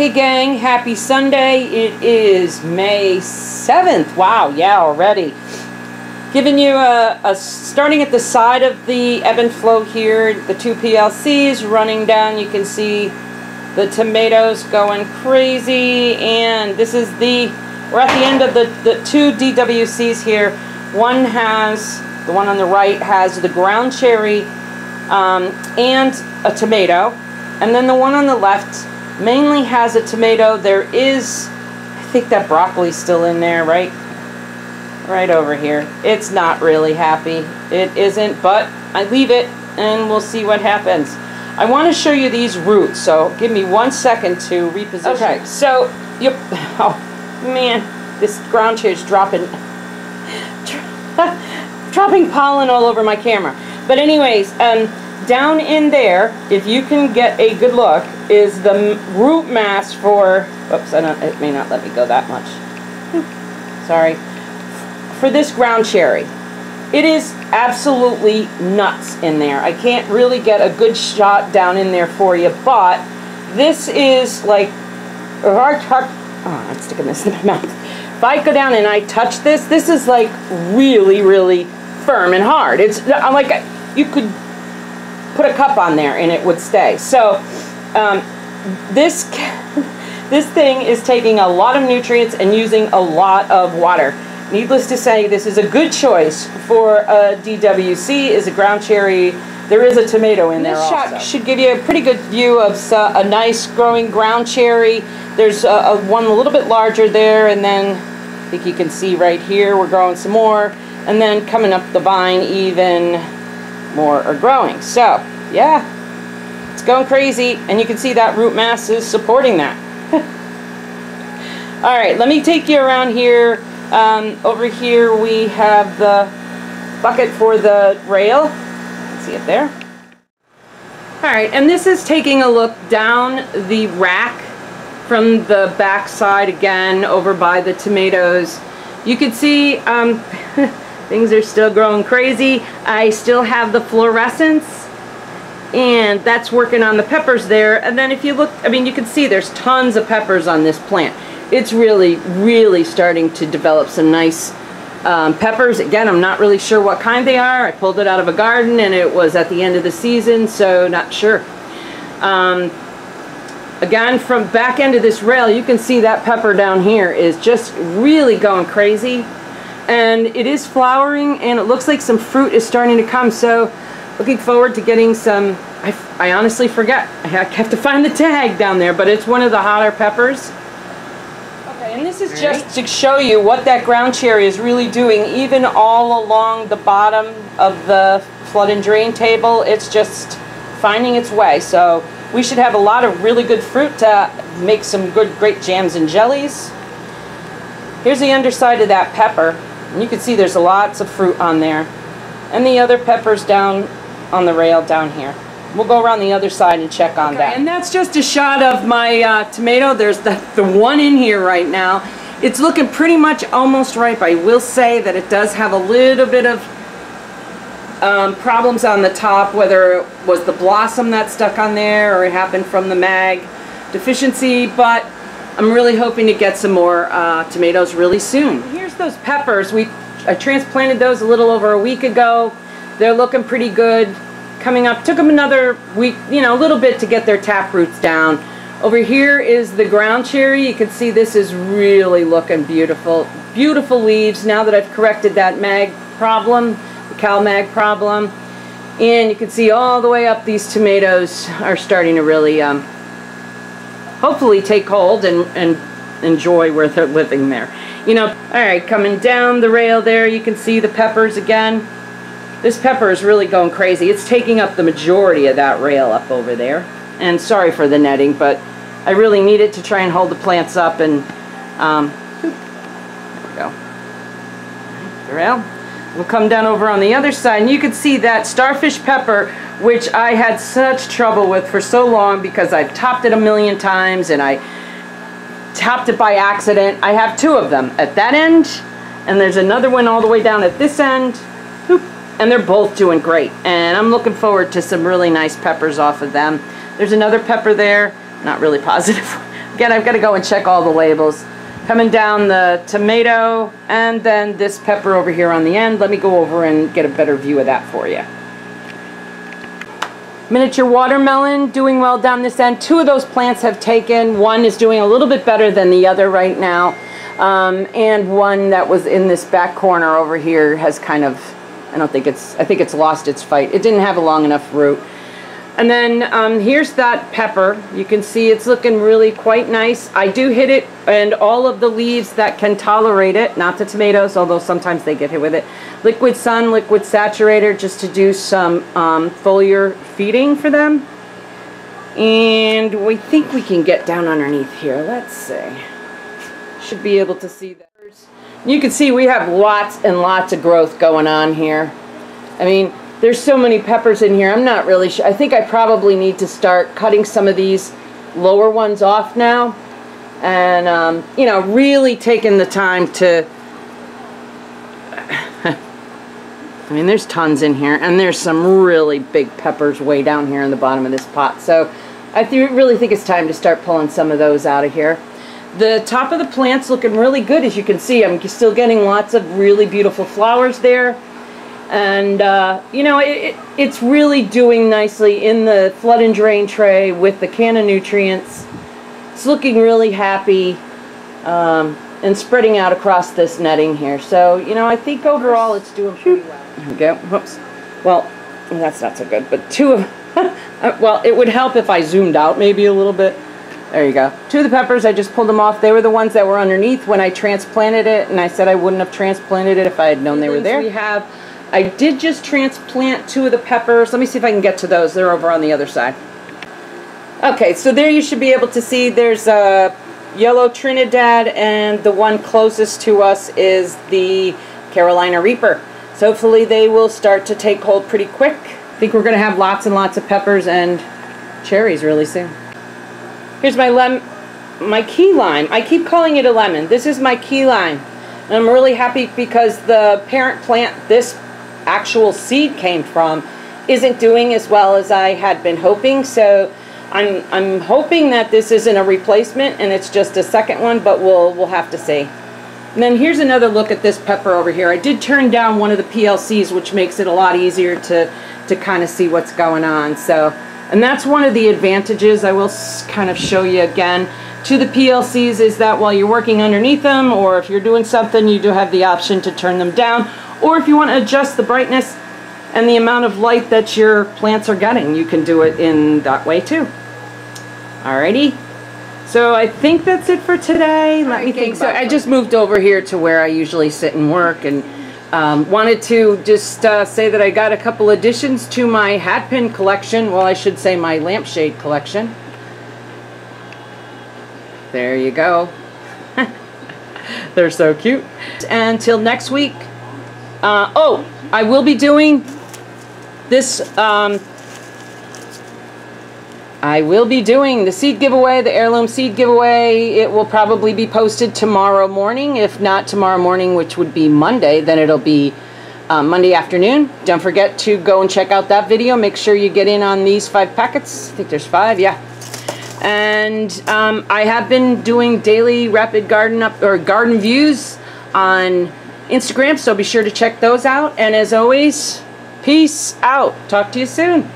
Hey gang, happy Sunday. It is May 7th. Wow, yeah, already. Giving you starting at the side of the ebb and flow here, the two PLCs running down. You can see the tomatoes going crazy, and this is we're at the end of the two DWCs here. The one on the right has the ground cherry and a tomato, and then the one on the left mainly has a tomato. There is, I think that broccoli's still in there, right over here. It's not really happy. It isn't, but I leave it and we'll see what happens. I want to show you these roots, so give me 1 second to reposition. Okay, so, oh man, this ground cherry is dropping pollen all over my camera. But anyways, down in there, if you can get a good look, is the root mass for, oops, it may not let me go that much. Sorry. For this ground cherry. It is absolutely nuts in there. I can't really get a good shot down in there for you, but this is like, I'm sticking this in my mouth. If I go down and I touch this, this is like really, really firm and hard. It's like you could put a cup on there and it would stay. So this thing is taking a lot of nutrients and using a lot of water. Needless to say, this is a good choice for a DWC, is a ground cherry. There is a tomato in there also. This shot should give you a pretty good view of a nice growing ground cherry. There's one a little bit larger there, and then I think you can see right here we're growing some more. And then coming up the vine, even more are growing. So, yeah, it's going crazy, and you can see that root mass is supporting that. All right, let me take you around here. Over here we have the bucket for the rail. See it there? All right, and this is taking a look down the rack from the back side again, over by the tomatoes. You can see things are still growing crazy. I still have the fluorescence, and that's working on the peppers there. And then if you look, I mean, you can see there's tons of peppers on this plant. It's really, really starting to develop some nice peppers. Again, I'm not really sure what kind they are. I pulled it out of a garden and it was at the end of the season, so not sure. Again, from back end of this rail, you can see that pepper down here is just really going crazy. And it is flowering, and it looks like some fruit is starting to come, so looking forward to getting some. I honestly forget. I have to find the tag down there, but it's one of the hotter peppers. And this is just to show you what that ground cherry is really doing, even all along the bottom of the flood and drain table. It's just finding its way. So we should have a lot of really good fruit to make some great jams and jellies. Here's the underside of that pepper. And you can see there's lots of fruit on there. And the other peppers down on the rail down here. We'll go around the other side and check on that. And that's just a shot of my tomato. There's the one in here right now. It's looking pretty much almost ripe. I will say that it does have a little bit of problems on the top, whether it was the blossom that stuck on there or it happened from the mag deficiency, but I'm really hoping to get some more tomatoes really soon. Here's those peppers. I transplanted those a little over a week ago. They're looking pretty good. Coming up, took them another week, you know, a little bit to get their tap roots down. Over here is the ground cherry. You can see this is really looking beautiful. Beautiful leaves now that I've corrected that mag problem, the cow mag problem. And you can see all the way up these tomatoes are starting to really hopefully take hold and enjoy where they're living there. You know, all right, coming down the rail there, you can see the peppers again. This pepper is really going crazy. It's taking up the majority of that rail up over there. And sorry for the netting, but I really need it to try and hold the plants up. And there we go. The rail. We'll come down over on the other side, and you can see that starfish pepper, which I had such trouble with for so long because I've topped it a million times, and I topped it by accident. I have two of them at that end, and there's another one all the way down at this end. And they're both doing great, and I'm looking forward to some really nice peppers off of them. There's another pepper there, not really positive Again, I've got to go and check all the labels. Coming down the tomato and then this pepper over here on the end. Let me go over and get a better view of that for you. Miniature watermelon doing well down this end. 2 of those plants have taken. One is doing a little bit better than the other right now. And one that was in this back corner over here has kind of, I think it's lost its fight. It didn't have a long enough root. And then here's that pepper. You can see it's looking really quite nice. I do hit it and all of the leaves that can tolerate it, not the tomatoes, although sometimes they get hit with it. Liquid sun, liquid saturator, just to do some foliar feeding for them. And we think we can get down underneath here. Let's see. Should be able to see that. You can see we have lots and lots of growth going on here. I mean, there's so many peppers in here. I'm not really sure. I think I probably need to start cutting some of these lower ones off now. And, you know, really taking the time to... I mean, there's tons in here. And there's some really big peppers way down here in the bottom of this pot. So I really think it's time to start pulling some of those out of here. The top of the plant's looking really good. As you can see, I'm still getting lots of really beautiful flowers there. And, you know, it's really doing nicely in the flood and drain tray with the Canna nutrients. It's looking really happy and spreading out across this netting here. So, you know, I think overall it's doing pretty well. There we go. Whoops. Well, that's not so good. But 2 of... well, it would help if I zoomed out maybe a little bit. There you go. 2 of the peppers, I just pulled them off. They were the ones that were underneath when I transplanted it. And I said I wouldn't have transplanted it if I had known they were there. I did just transplant 2 of the peppers. Let me see if I can get to those. They're over on the other side. Okay, so there you should be able to see there's a yellow Trinidad, and the one closest to us is the Carolina Reaper. So hopefully they will start to take hold pretty quick. I think we're going to have lots and lots of peppers and cherries really soon. Here's my key lime. I keep calling it a lemon. This is my key lime. And I'm really happy because the parent plant this actual seed came from isn't doing as well as I had been hoping. So I'm hoping that this isn't a replacement and it's just a second one, but we'll have to see. And then here's another look at this pepper over here. I did turn down one of the PLCs, which makes it a lot easier to kind of see what's going on. So, and that's one of the advantages I will kind of show you again to the PLCs, is that while you're working underneath them, or if you're doing something, you do have the option to turn them down. Or if you want to adjust the brightness and the amount of light that your plants are getting, you can do it in that way too. Alrighty. So I think that's it for today. Let me think. So I just moved over here to where I usually sit and work, and wanted to just say that I got a couple additions to my hat pin collection. Well, I should say my lampshade collection. There you go. They're so cute. Until next week. Oh, I will be doing this. I will be doing the seed giveaway, the heirloom seed giveaway. It will probably be posted tomorrow morning. If not tomorrow morning, which would be Monday, then it'll be Monday afternoon. Don't forget to go and check out that video. Make sure you get in on these 5 packets. I think there's 5, yeah. And I have been doing daily rapid garden views on Instagram, so be sure to check those out. And as always, peace out. Talk to you soon.